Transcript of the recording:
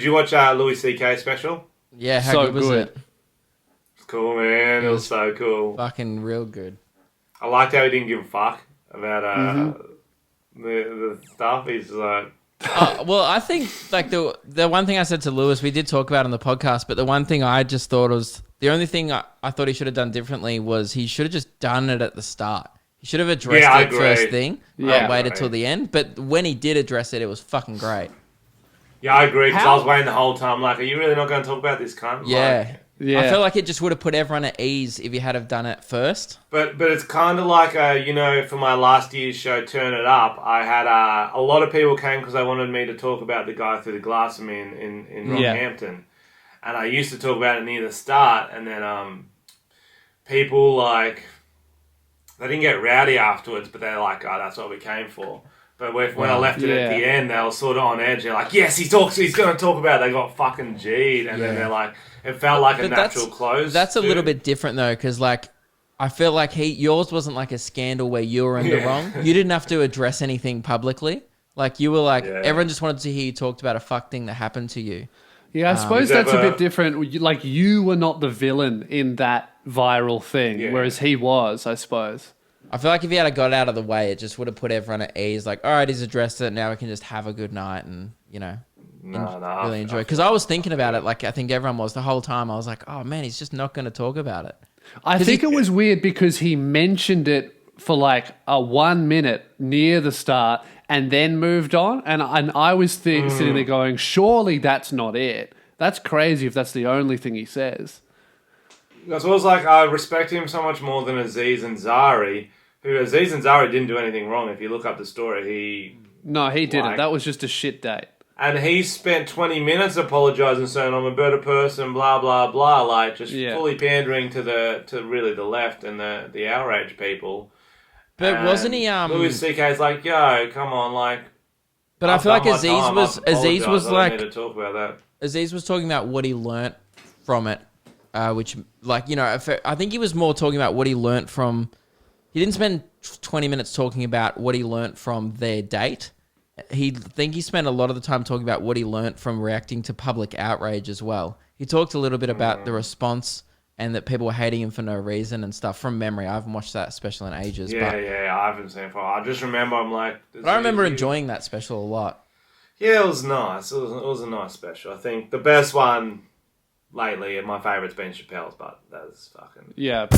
Did you watch Louis C.K. special? Yeah, how So good was good. it? It's cool, man. It was so cool. Fucking real good. I liked how he didn't give a fuck about Mm-hmm. the stuff. He's like, Well, I think like the one thing I said to Lewis, we did talk about on the podcast, but the one thing I just thought was the only thing I thought he should have done differently was he should have just done it at the start. He should have addressed I it agree. first thing, Yeah. not waited till the end. But when he did address it, it was fucking great. yeah, I agree. Because I How- was waiting the whole time. Like, are you really not going to talk about this cunt? Yeah. Like, Yeah. I feel like it just would have put everyone at ease if you had have done it first. but it's kind of like, for my last year's show, Turn It Up, I had a lot of people came because they wanted me to talk about the guy through the glass of me in Yeah. Rockhampton. And I used to talk about it near the start, and then people, like, they didn't get rowdy afterwards, but they're like, oh, that's what we came for. But when I left it at the end, they were sort of on edge. They're like, yes, he's going to talk about it. They got fucking G'd. And then they're like, it felt like a natural close. That's a little bit different though, because like I feel like yours wasn't like a scandal where you were in the wrong. You didn't have to address anything publicly. Like you were like everyone just wanted to hear you talked about a fuck thing that happened to you. Yeah, I suppose that's a bit different. Like, you were not the villain in that viral thing, whereas he was, I suppose. I feel like if he had got out of the way, it just would have put everyone at ease. Like, all right, he's addressed it. Now we can just have a good night and, really enjoy it. Because I was thinking about it, like I think everyone was the whole time. I was like, oh man, he's just not going to talk about it. I think it was weird because he mentioned it for like a 1 minute near the start and then moved on. And I was sitting there going, surely that's not it. That's crazy if that's the only thing he says. That's what I was like, I respect him so much more than Aziz Ansari, who Aziz Ansari didn't do anything wrong. If you look up the story, No, he didn't. That was just a shit date. And he spent 20 minutes apologising, saying I'm a better person, blah, blah, blah, like just fully pandering to really the left and the outrage people. But and wasn't he Louis C.K.'s like, yo, come on, like... But I feel like Aziz was like... I don't need to talk about that. Aziz was talking about what he learnt from it, which, like, I think he was more talking about what he learnt from... He didn't spend 20 minutes talking about what he learnt from their date. He spent a lot of the time talking about what he learnt from reacting to public outrage as well. He talked a little bit about the response and that people were hating him for no reason and stuff from memory. I haven't watched that special in ages. Yeah, I haven't seen it for. I just remember I'm like... But I remember enjoying that special a lot. Yeah, it was nice. It was a nice special. I think the best one lately, my favourite's been Chappelle's, but that's fucking... Yeah.